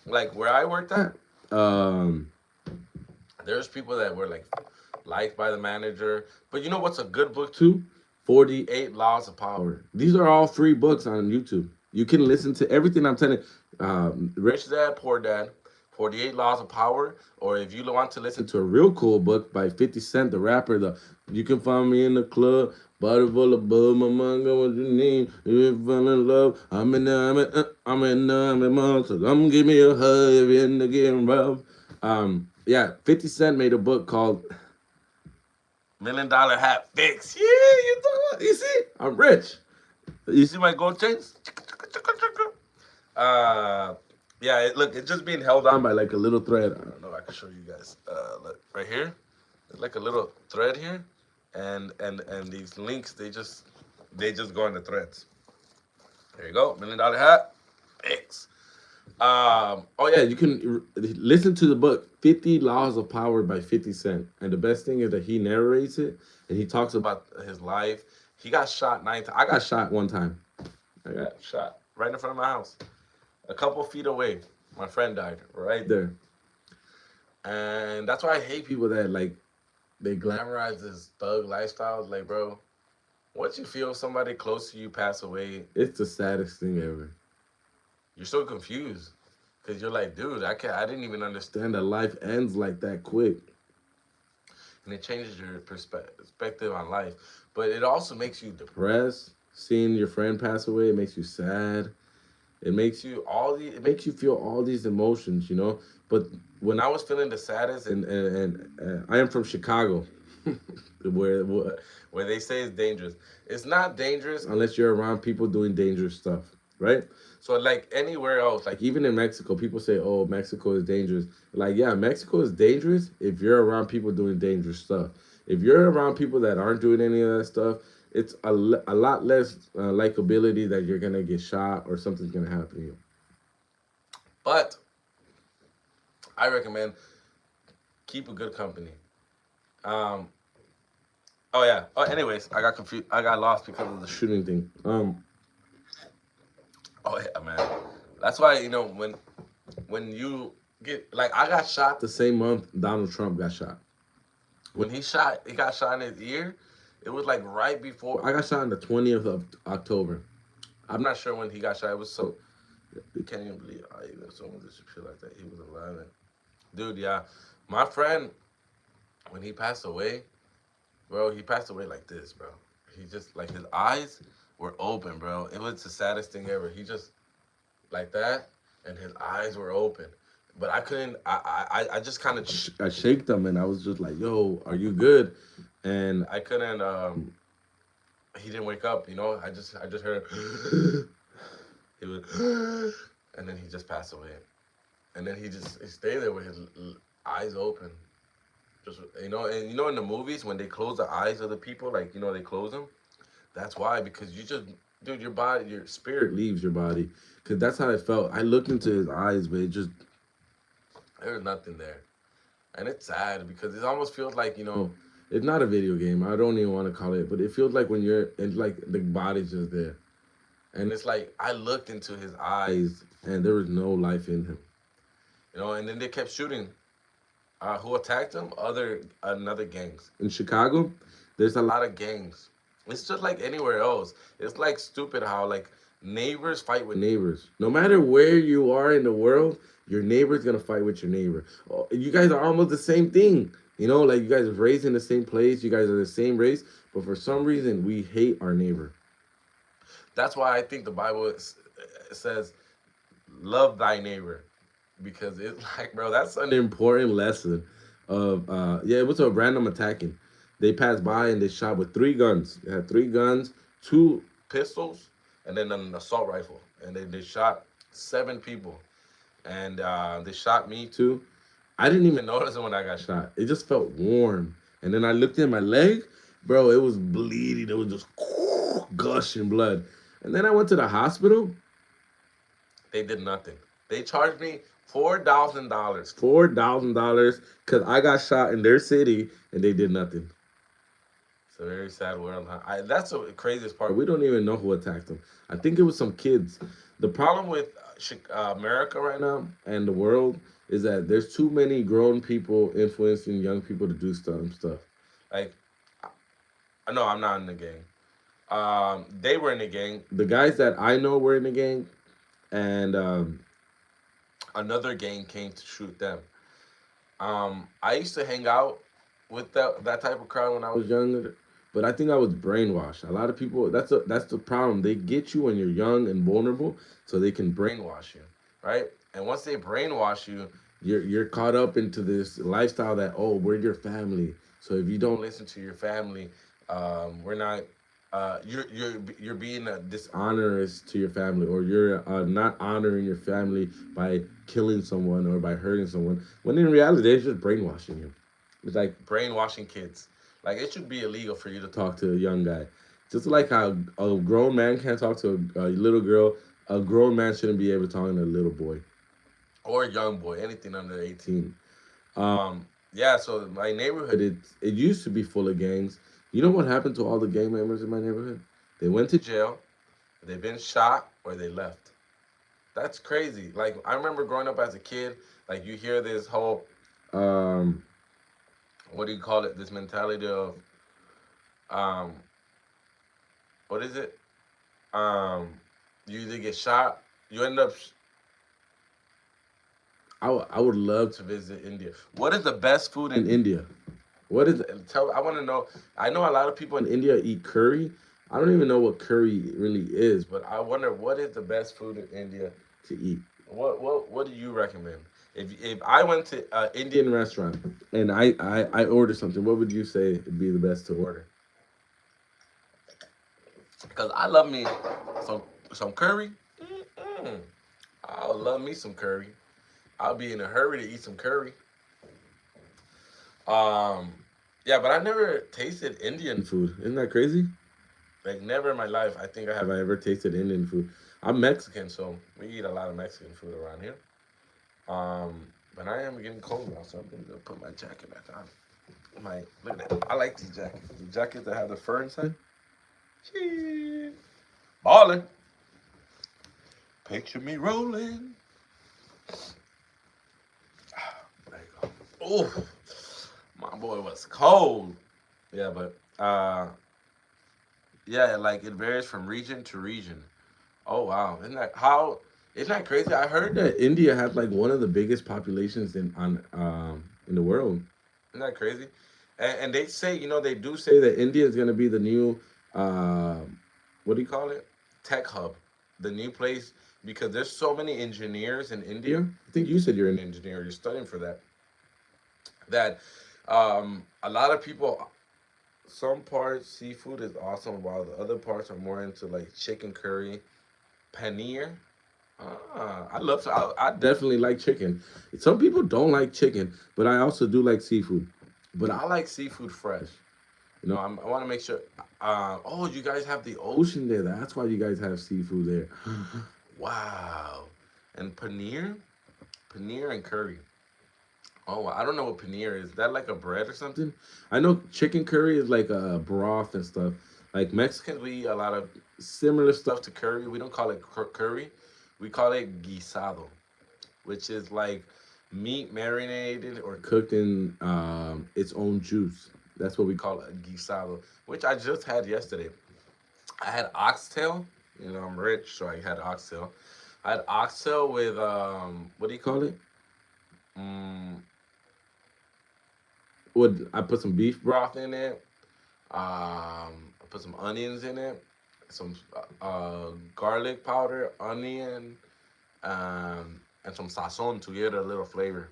Like where I worked at. Um, there's people that were like liked by the manager. But you know what's a good book too? 48 Laws of Power. These are all free books on YouTube. You can listen to everything I'm telling. Rich Dad, Poor Dad, 48 Laws of Power. Or if you want to listen to a real cool book by 50 Cent, the rapper, You Can Find Me in the Club, Body Full of Bug, My Mind Got What You Need, If You Fall in Love, I'm in so come give me a hug if you're in the getting rough. Yeah, 50 Cent made a book called $1,000,000 Hat Fix. Yeah, you see, I'm rich. You see my gold chains? Yeah, look, it's just being held on by like a little thread. I don't know if I can show you guys. Look, right here, there's like a little thread here, and these links they just go in the threads. There you go, $1,000,000 Hat Fix. Oh yeah, you can listen to the book 50 Laws of Power by 50 Cent. And the best thing is that he narrates it and he talks about his life. He got shot 9 times. I got shot one time. I got shot right in front of my house. A couple feet away. My friend died right there. And that's why I hate people that like they glamorize this thug lifestyle. Like, bro, once you feel somebody close to you pass away, it's the saddest thing ever. You're so confused because you're like, dude, I didn't even understand that life ends like that quick. And it changes your perspective on life. But it also makes you depressed. Seeing your friend pass away, it makes you sad. It makes you feel all these emotions, you know. But when I was feeling the saddest, and I am from Chicago, where where they say it's dangerous. It's not dangerous unless you're around people doing dangerous stuff, right? So like anywhere else, like even in Mexico, people say, "Oh, Mexico is dangerous." Like, yeah, Mexico is dangerous if you're around people doing dangerous stuff. If you're around people that aren't doing any of that stuff, it's a lot less likability that you're gonna get shot or something's gonna happen to you. But I recommend keep a good company. Um, oh yeah. Oh, anyways, I got confused. I got lost because of the shooting thing. Oh yeah, man. That's why when you get like I got shot the same month Donald Trump got shot. When he got shot in his ear. It was like right before I got shot on the 20th of October. I'm not sure when he got shot. It was so you can't even believe even someone did some shit like that. He was alive, and dude. Yeah, my friend when he passed away, bro, he passed away like this, bro. He just like his eyes were open, bro. It was the saddest thing ever. He just like that, and his eyes were open. But I couldn't. I just kind of I shaked him, and I was just like, "Yo, are you good?" And I couldn't. He didn't wake up. You know, I just heard. He was, and then he just passed away. And then he stayed there with his eyes open. Just and in the movies when they close the eyes of the people, like they close them. That's why, because you just, dude, your body, your spirit leaves your body. Because that's how it felt. I looked into his eyes, but there was nothing there. And it's sad because it almost feels like, it's not a video game. I don't even want to call it, but it feels like when you're, and like the body's just there. And it's like, I looked into his eyes and there was no life in him. And then they kept shooting. Who attacked him? Another gangs. In Chicago, there's a lot of gangs. It's just like anywhere else. It's like stupid how like neighbors fight with neighbors. No matter where you are in the world, your neighbor's gonna fight with your neighbor. Oh, you guys are almost the same thing. Like you guys are raised in the same place. You guys are the same race, but for some reason we hate our neighbor. That's why I think the Bible says, "Love thy neighbor," because it's like, bro, that's an important lesson. It was a random attacking. They passed by and they shot with 3 guns. They had 3 guns, 2 pistols, and then an assault rifle. And they shot 7 people. And they shot me too. I didn't even notice it when I got shot. It just felt warm. And then I looked at my leg, bro. It was bleeding. It was just gushing blood. And then I went to the hospital. They did nothing. They charged me $4,000. $4,000 because I got shot in their city and they did nothing. It's a very sad world. That's the craziest part. We don't even know who attacked them. I think it was some kids. The problem with America right now and the world is that there's too many grown people influencing young people to do stuff. Like, no, I'm not in the gang. They were in the gang. The guys that I know were in the gang, and another gang came to shoot them. I used to hang out with that type of crowd when I was younger, but I think I was brainwashed. A lot of people, that's the problem. They get you when you're young and vulnerable, so they can brainwash you, right? And once they brainwash you, you're caught up into this lifestyle that, oh, we're your family. So if you don't listen to your family, we're not. You're being dishonest to your family, or you're not honoring your family by killing someone or by hurting someone. When in reality, they're just brainwashing you. It's like brainwashing kids. Like, it should be illegal for you to talk to a young guy. Just like how a grown man can't talk to a little girl, a grown man shouldn't be able to talk to a little boy or a young boy, anything under 18. Yeah, so my neighborhood, it used to be full of gangs. You know what happened to all the gang members in my neighborhood? They went to jail, they've been shot, or they left. That's crazy. Like, I remember growing up as a kid, like, you hear this whole, what do you call it? This mentality of, um, what is it? Um, you either get shot, you end up. I would love to visit India. What is the best food in India? What is it? I want to know. I know a lot of people in India eat curry, I don't even know what curry really is, but I wonder what is the best food in India to eat. What do you recommend? If I went to an Indian restaurant and I ordered something, what would you say would be the best to order? Because I love me some some curry. Mm-mm. I love me some curry. I'll be in a hurry to eat some curry. Um, yeah, but I never tasted Indian food. Isn't that crazy? Like never in my life, I think I ever tasted Indian food. I'm Mexican, so we eat a lot of Mexican food around here. But I am getting cold now, so I'm gonna put my jacket back on. My look at that. I like these jackets. The jackets that have the fur inside. Shit. Ballin'. Picture me rolling. There you go. Oh, my boy was cold. Yeah, but yeah, like it varies from region to region. Oh wow, isn't that crazy? I heard that India has like one of the biggest populations in the world. Isn't that crazy? And they say, they do say that India is gonna be the new uh, what do you call it? Tech hub, the new place because there's so many engineers in India. I think you said you're an engineer. You're studying for that. That a lot of people some parts seafood is awesome while the other parts are more into like chicken curry, paneer. I definitely like chicken. Some people don't like chicken, but I also do like seafood. But I like seafood fresh. I want to make sure. Oh, you guys have the ocean there. That's why you guys have seafood there. Wow. And paneer and curry. Oh, I don't know what paneer is. Is that like a bread or something? I know chicken curry is like a broth and stuff. Like Mexicans, we eat a lot of similar stuff to curry. We don't call it curry. We call it guisado, which is like meat marinated or cooked in its own juice. That's what we call a guisado, which I just had yesterday. I had oxtail. I'm rich, so I had oxtail. I had oxtail with what do you call it? Mm, would I put some beef broth in it? I put some onions in it, some garlic powder, onion, and some sazon to get a little flavor.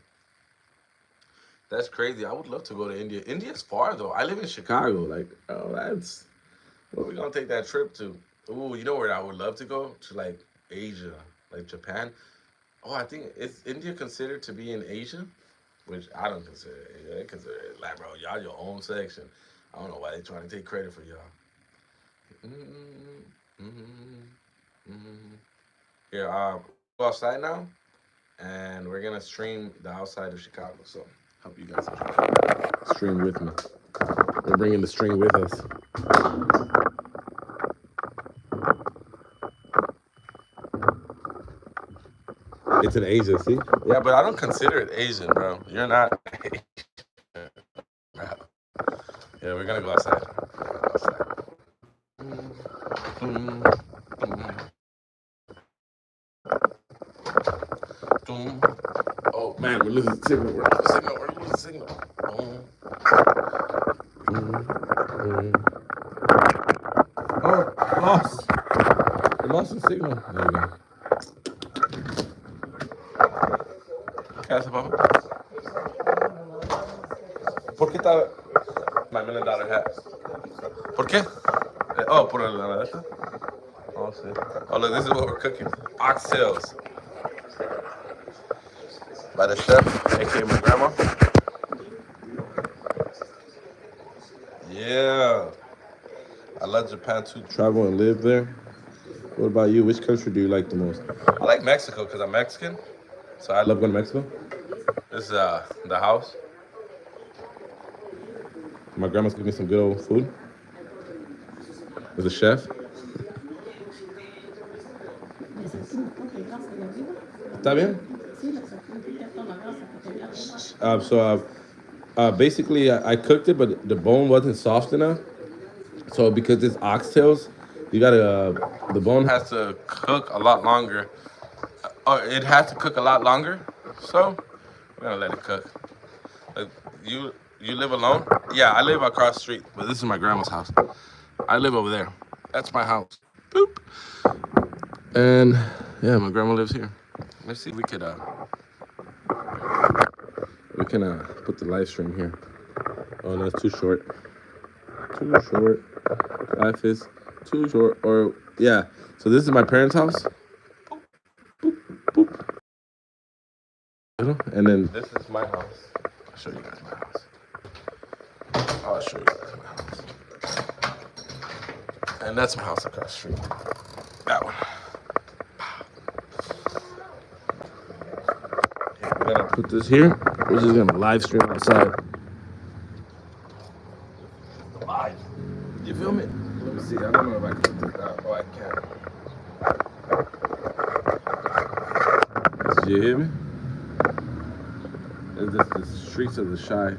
That's crazy. I would love to go to India. India's far though. I live in Chicago. Like, oh, that's where we gonna take that trip to. Ooh, you know where I would love to go? To like Asia, like Japan. Oh, I think is India considered to be in Asia? Which I don't consider it. They consider it like, bro, y'all your own section. I don't know why they trying to take credit for y'all. Mm-hmm, mm-hmm. Here, I'm gonna go outside now, and we're gonna stream the outside of Chicago. So, hope you guys enjoy. Stream with me. We're bringing the string with us. It's in Asia, see? Yeah, but I don't consider it Asian, bro. You're not Asian. Yeah, we're gonna go outside. Oh man, we're losing signal. We're losing signal. We're losing signal. Oh, lost. We lost the signal. There we go. ¿Qué hace, papá? ¿Por qué está my $1 million hat? ¿Por qué? Oh, por la esta. Oh, sí. Oh, look, this is what we're cooking. Oxtails by the chef, aka my grandma. Yeah. I love Japan too. Travel and live there. What about you? Which country do you like the most? I like Mexico because I'm Mexican. So I love going to Mexico. This is the house. My grandma's cooking some good old food. There's a chef. ¿Está bien? Basically, I cooked it, but the bone wasn't soft enough. So because it's oxtails, you gotta the bone has to cook a lot longer. It has to cook a lot longer. So we're gonna let it cook. Like you live alone? Yeah, I live across the street, but this is my grandma's house. I live over there. That's my house. Boop. And yeah, my grandma lives here. Let's see if we can put the live stream here. Oh no, it's too short. Too short. Life is too short. Or yeah. So this is my parents' house. Boop, boop. And then this is my house. I'll show you guys my house. I'll show you guys my house. And that's my house across the street. That one. Okay, we're gonna put this here. We're just gonna live stream outside. Live. You feel me? Let me see. I don't know if I can put this down. Oh, I can. Did you hear me? This is the streets of the Shy.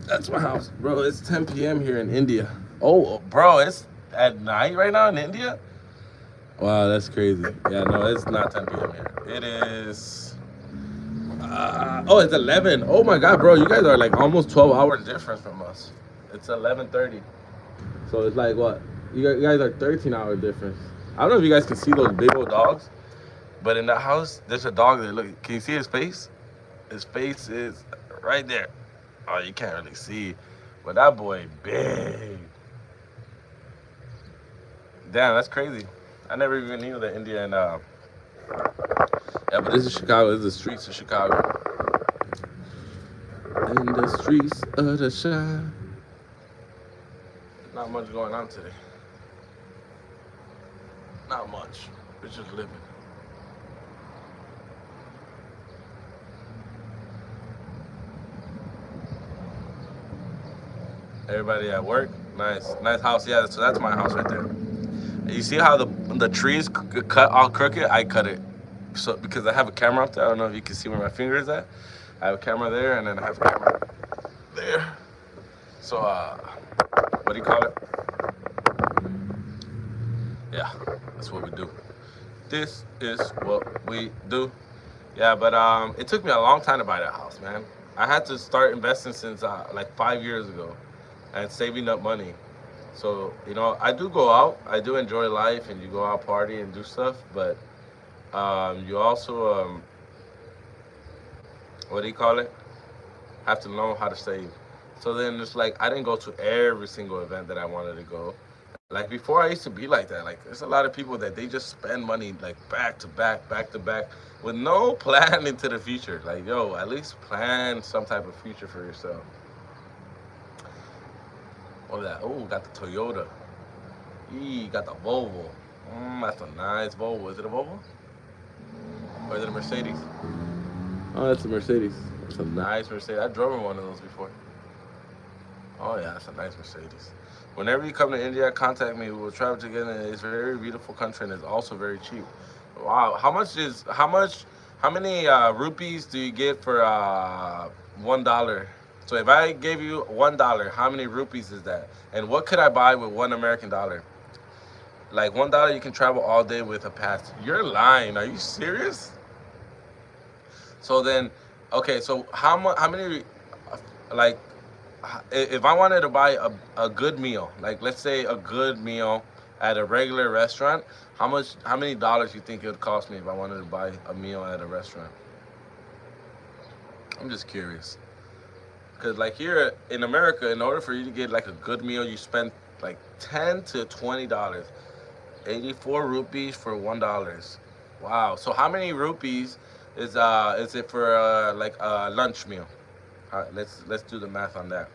That's my house, bro. It's 10 p.m. here in India. Oh, bro, it's at night right now in India? Wow, that's crazy. Yeah, no, it's not 10 p.m. here. It is... oh, it's 11. Oh, my God, bro. You guys are like almost 12 hours difference from us. It's 11:30. So it's like what? You guys are 13 hour difference. I don't know if you guys can see those big old dogs, but in that house, there's a dog that look. Can you see his face? His face is right there. Oh, you can't really see, but that boy big. Damn, that's crazy. I never even knew that India and yeah, but this is Chicago. This is the streets of Chicago. In the streets of the Shy. Not much going on today. Not much. We're just living. Everybody at work. Nice house. Yeah, so that's my house right there. You see how the trees cut all crooked? I cut it. So because I have a camera up there. I don't know if you can see where my finger is at. I have a camera there, and then I have a camera there. So what do you call it? Yeah, that's what we do. This is what we do. Yeah, but it took me a long time to buy that house, man. I had to start investing since like 5 years ago, and saving up money. So, you know, I do go out. I do enjoy life, and you go out party and do stuff. But you also, what do you call it? Have to know how to save. So then it's like I didn't go to every single event that I wanted to go. Like before, I used to be like that. Like there's a lot of people that they just spend money like back to back, with no plan into the future. Like, yo, at least plan some type of future for yourself. What is that? Oh, got the Toyota. Got the Volvo. That's a nice Volvo. Is it a Volvo? Or is it a Mercedes? Oh, that's a Mercedes. It's a nice Mercedes. I drove in one of those before. Oh, yeah, that's a nice Mercedes. Whenever you come to India, contact me. We'll travel together. It's a very beautiful country, and it's also very cheap. Wow. How many rupees do you get for $1? So if I gave you $1, how many rupees is that? And what could I buy with $1 American dollar? Like $1, you can travel all day with a pass. You're lying. Are you serious? So then, okay. So how many, like, if I wanted to buy a good meal, like let's say a good meal at a regular restaurant, how many dollars you think it would cost me if I wanted to buy a meal at a restaurant? I'm just curious. Because like here in America, in order for you to get like a good meal, you spend like $10 to $20. 84 rupees for $1. Wow. So how many rupees is it for like a lunch meal? All right, let's do the math on that.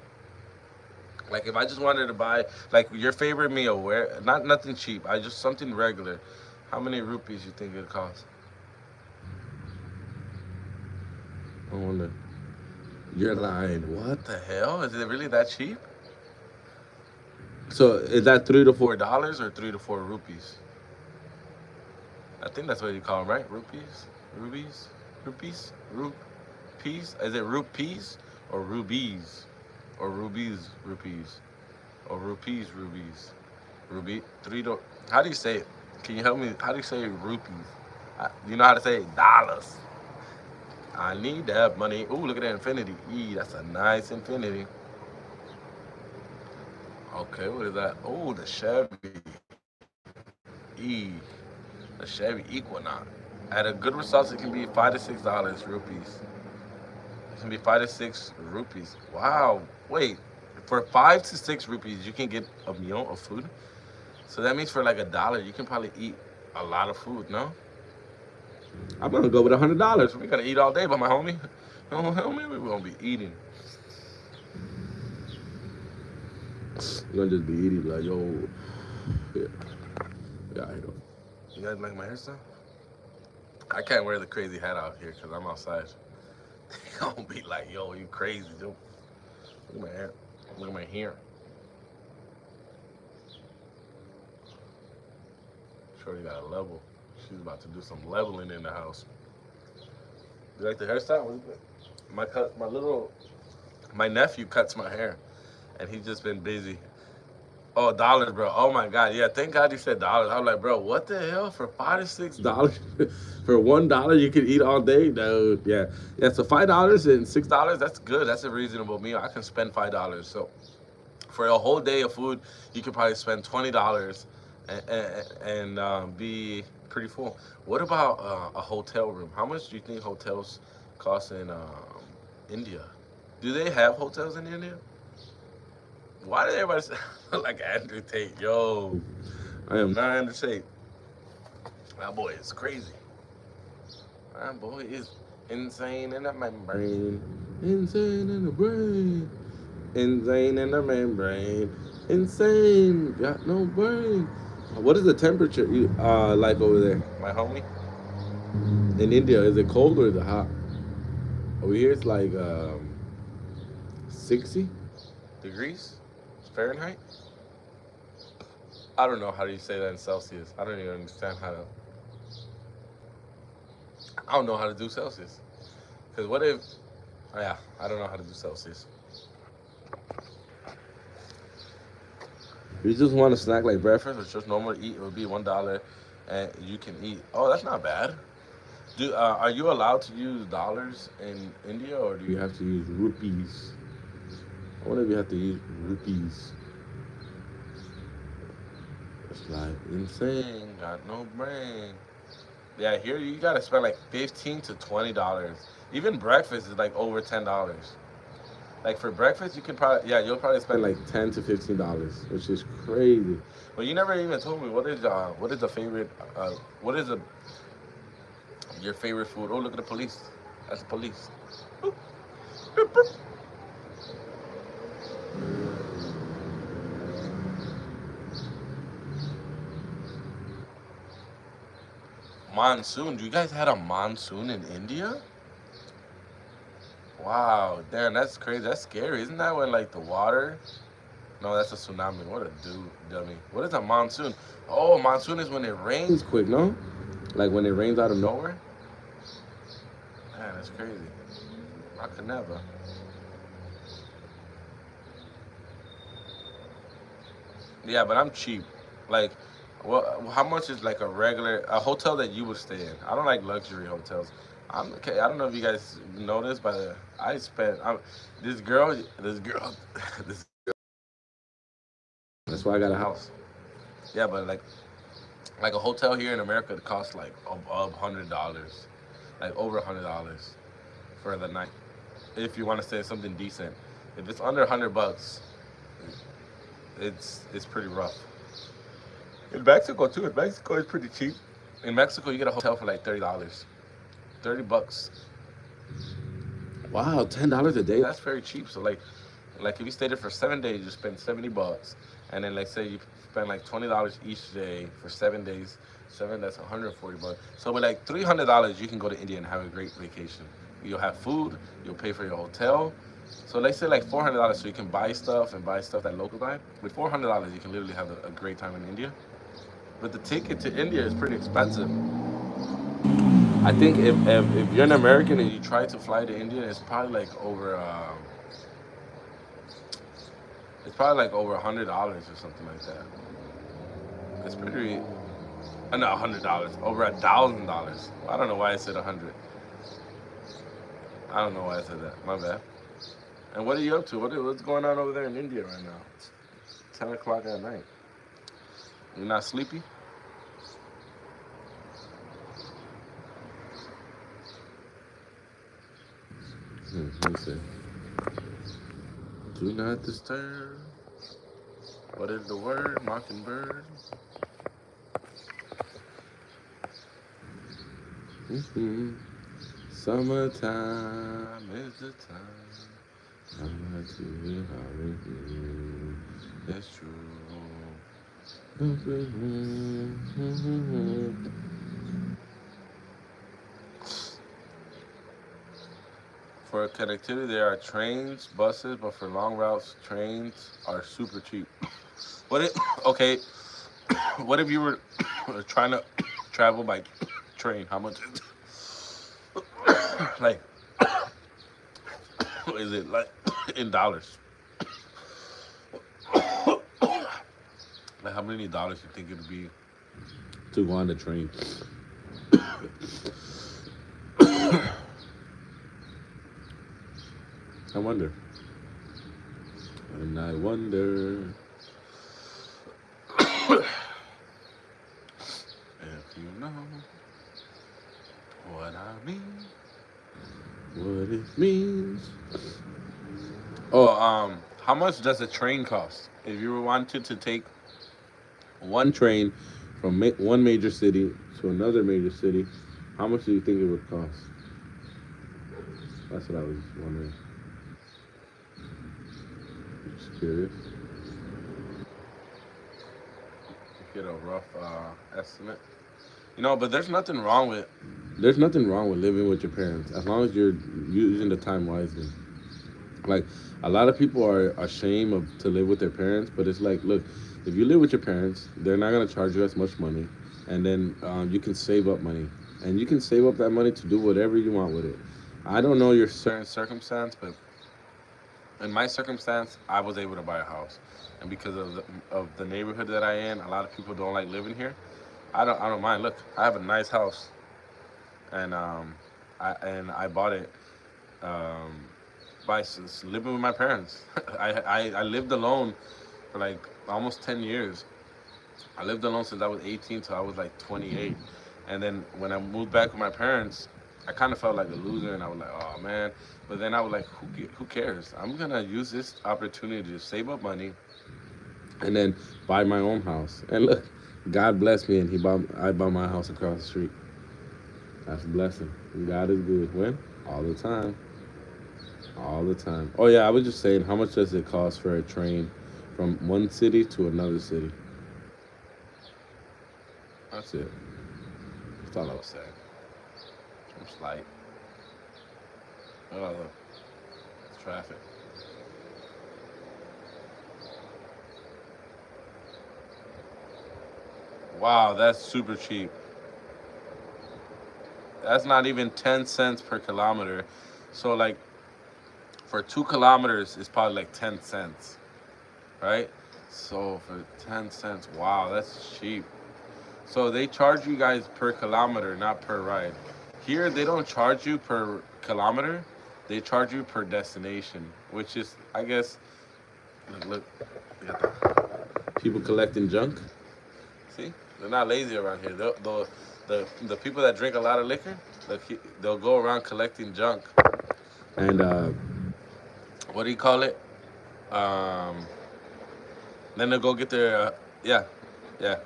Like if I just wanted to buy like your favorite meal, where nothing cheap, I just something regular. How many rupees you think it costs? I wonder. You're lying. What the hell? Is it really that cheap? So is that $3 to $4 or 3 to 4 rupees? I think that's what you call them, right? Rupees, rupees. Is it rupees or rubies, or rupees, or rupees? Ruby How do you say it? Can you help me? How do you say rupees? You know how to say dollars? I need that money. Ooh, look at that Infinity. That's a nice Infinity. Okay, what is that? Oh, the Chevy E, the Chevy Equinox. At a good results, it can be $5 to $6 rupees. It can be 5 to 6 rupees. Wow. Wait, for 5 to 6 rupees, you can get a meal of food. So that means for like $1, you can probably eat a lot of food. No, I'm gonna go with $100. We're gonna eat all day, but my homie, no, homie, we're gonna be eating. We're gonna just be eating like yo. Yeah, yeah, I know. You guys like my hairstyle? I can't wear the crazy hat out here because I'm outside. They gonna be like, yo, you crazy, yo. Look at my hair. Look at my hair. Shorty got a level. She's about to do some leveling in the house. You like the hairstyle? What is it? My nephew cuts my hair, and he's just been busy. Oh, dollars, bro. Oh my God. Yeah, thank God you said dollars. I was like, bro, what the hell? For $5 to $6? For $1 you could eat all day? No, yeah. Yeah, so $5 and $6, that's good. That's a reasonable meal. I can spend $5. So for a whole day of food, you could probably spend $20 and be pretty full. What about a hotel room? How much do you think hotels cost in India? Do they have hotels in India? Why did everybody say like Andrew Tate? Yo, I am not Andrew Tate. That boy is crazy. That boy is insane in the membrane. Insane in the brain. Insane in the membrane. Insane. Got no brain. What is the temperature like over there? My homie? In India, is it cold or is it hot? Over here it's like 60 degrees Fahrenheit. I don't know how do you say that in Celsius. I don't even understand how to. I don't know how to do Celsius. Because what if. Oh, yeah, I don't know how to do Celsius. If you just want a snack like breakfast, or just normal eat, it would be $1, and you can eat. Oh, that's not bad. Are you allowed to use dollars in India, or do you have to use rupees? I wonder if you have to use rupees. It's like insane. Got no brain. Yeah, here you gotta spend like $15 to $20. Even breakfast is like over $10. Like for breakfast, you can probably you'll probably spend like $10 to $15, which is crazy. But you never even told me what is the favorite what is your favorite food? Oh, look at the police. That's the police. Boop. Boop, boop. Monsoon. Do you guys had a monsoon in India? Wow, damn, that's crazy. That's scary. Isn't that when like the water? No, that's a tsunami. What a dummy. What is a monsoon? Oh, monsoon is when it rains quick, no? Like when it rains out of nowhere? Man, that's crazy. I could never. Yeah, but I'm cheap. Like, well, how much is like a hotel that you would stay in? I don't like luxury hotels. I'm okay. I don't know if you guys know this, but I spent this girl, this. That's why I got a house. Yeah, but like a hotel here in America, it costs like above $100, like over $100 for the night. If you want to stay in something decent, if it's under $100, it's pretty rough. In Mexico too. In Mexico, it's pretty cheap. In Mexico, you get a hotel for like $30, $30. Wow, $10 a day. That's very cheap. So like if you stay there for 7 days, you spend $70, and then like say you spend like $20 each day for 7 days. That's $140. So with like $300, you can go to India and have a great vacation. You'll have food. You'll pay for your hotel. So let's say like $400, so you can buy stuff and buy stuff that locals buy. With $400, you can literally have a great time in India. But the ticket to India is pretty expensive. I think if you're an American and you try to fly to India, it's probably like over $100 or something like that. It's pretty. Not $100, over $1,000. I don't know why I said 100. I don't know why I said that. My bad. And what are you up to? What's going on over there in India right now? 10 o'clock at night. You're not sleepy? Let me see. Do not disturb. What is the word? Mockingbird. Summertime is the time. I'm to be holiday. That's true. For connectivity, there are trains, buses, but for long routes, trains are super cheap. What if, okay, what if you were trying to travel by train? How much like, is it like in dollars? Like, how many dollars you think it'd be to go on the train? I wonder. And I wonder if you know what I mean. What it means. Oh, how much does a train cost? If you wanted to take one train from one major city to another major city, how much do you think it would cost? That's what I was wondering. Just curious. Get a rough estimate. But there's nothing wrong with living with your parents as long as you're using the time wisely. Like, a lot of people are ashamed of to live with their parents, but it's like, look, if you live with your parents, they're not gonna charge you as much money, and then you can save up money, and you can save up that money to do whatever you want with it. I don't know your certain circumstance, but in my circumstance, I was able to buy a house, and because of the neighborhood that I in, a lot of people don't like living here. I don't mind. Look, I have a nice house, and I bought it by living with my parents. I lived alone for like almost 10 years. I lived alone since I was 18 till I was like 28. And then when I moved back with my parents, I kind of felt like a loser, and I was like, oh man. But then I was like, who cares? I'm gonna use this opportunity to save up money and then buy my own house. And look, God blessed me, and I bought my house across the street. That's a blessing. God is good. When? All the time. All the time. Oh yeah, I was just saying, how much does it cost for a train from one city to another city? That's it. That's all I was saying. I'm slight. Oh, look. It's traffic. Wow, that's super cheap. That's not even 10 cents per kilometer. So, like, for 2 kilometers, it's probably like 10 cents, right? So, for 10 cents, wow, that's cheap. So, they charge you guys per kilometer, not per ride. Here, they don't charge you per kilometer, they charge you per destination, which is, I guess, look, people collecting junk. See, they're not lazy around here. The people that drink a lot of liquor, they'll go around collecting junk. And what do you call it? Um, then they'll go get their yeah, yeah.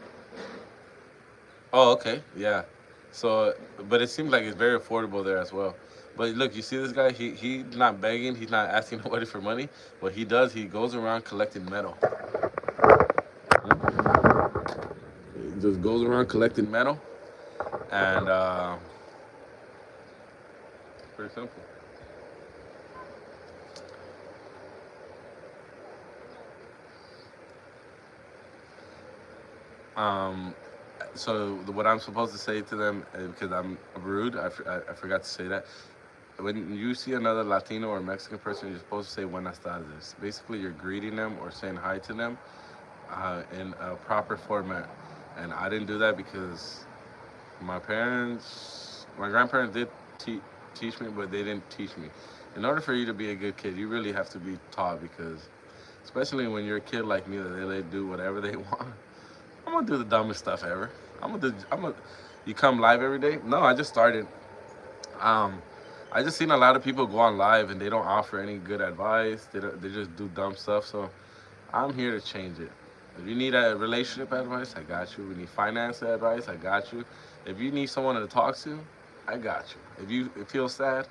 Oh, okay, yeah. So, but it seems like it's very affordable there as well. But look, you see this guy? He's not begging. He's not asking nobody for money. What he does, he goes around collecting metal. He just goes around collecting metal, and pretty simple. Um, so what I'm supposed to say to them, because I'm rude, I forgot to say that. When you see another Latino or Mexican person, you're supposed to say "Buenas tardes." Basically, you're greeting them or saying hi to them in a proper format. And I didn't do that because my grandparents did teach me, but they didn't teach me. In order for you to be a good kid, you really have to be taught because Especially when you're a kid like me that they let do whatever they want. I'm gonna do the dumbest stuff ever. You come live every day? No, I just started. Um, I just seen a lot of people go on live and they don't offer any good advice. They just do dumb stuff. So I'm here to change it. If you need a relationship advice, I got you. We need finance advice, I got you. If you need someone to talk to, I got you. If you feel sad,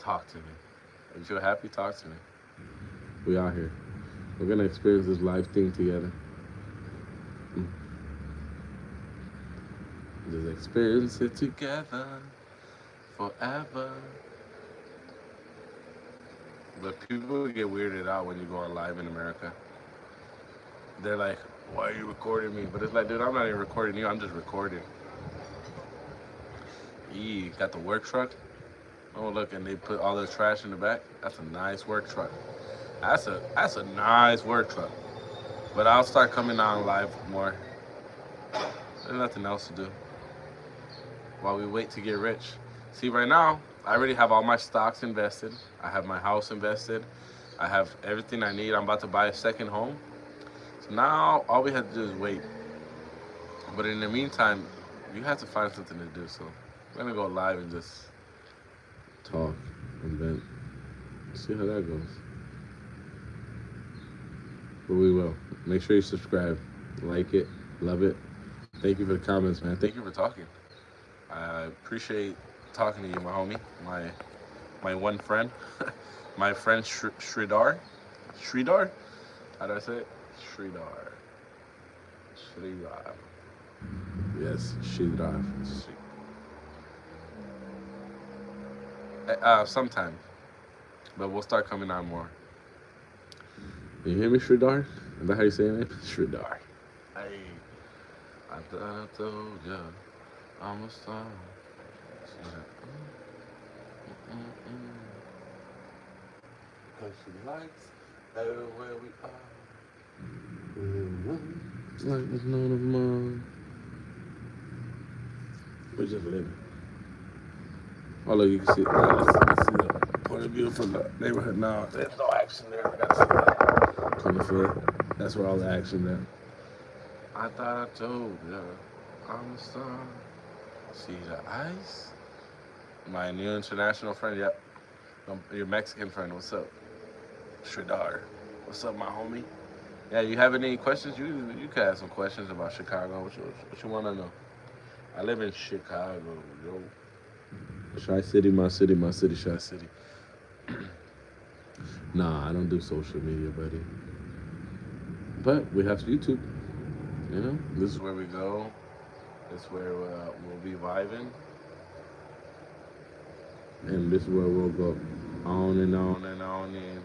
talk to me. If you feel happy, talk to me. We out here. We're gonna experience this life thing together. Just experience it together forever. But people get weirded out when you go on live in America. They're like, why are you recording me? But it's like, dude, I'm not even recording you. I'm just recording. Got the work truck. Oh, look, and they put all the trash in the back. That's a nice work truck. That's a nice work truck. But I'll start coming on live more. There's nothing else to do while we wait to get rich. See, right now, I already have all my stocks invested. I have my house invested. I have everything I need. I'm about to buy a second home. So now all we have to do is wait. But in the meantime, you have to find something to do. So we're gonna go live and just talk and vent. See how that goes. But we will. Make sure you subscribe, like it, love it. Thank you for the comments, man. Thank you for talking. I appreciate talking to you, my homie, my one friend, my friend Sridhar. Sridhar? How do I say it? Sridhar. Sridhar. Yes, Sridhar. Sometime, but we'll start coming on more. You hear me, Sridhar? Is that how you say it? Sridhar. Hey, I thought I told ya I'm a star. Cause she likes everywhere we are. It's like there's none of mine. We're just living. Oh, look, you can see, let's see the point of view from the neighborhood now. There's no action there. We gotta see that. 24. That's where all the action is. I thought I told ya I'm a star. See the ice? My new international friend, yep. Your Mexican friend, what's up? Sridhar. What's up, my homie? Yeah, you have any questions? You can ask some questions about Chicago. What you want to know? I live in Chicago, yo. Chi City, my city, Chi City. Nah, I don't do social media, buddy. But we have YouTube. You know, this is where we go. This is where we'll be vibing. And this is where we'll go on and on and on and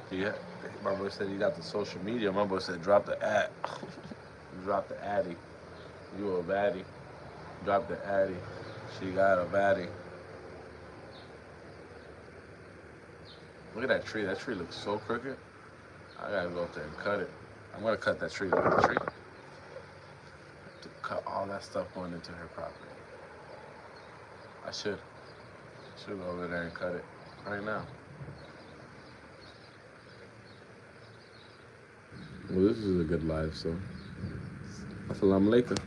yeah, my boy said you got the social media. My boy said drop the ad. Drop the addy. You a baddie. Drop the addy. She got a baddie. Look at that tree. That tree looks so crooked. I gotta go up there and cut it. I'm gonna cut that tree. Look at the tree. To cut all that stuff going into her property. I should go over there and cut it right now. Well, this is a good live, so Assalamu alaikum.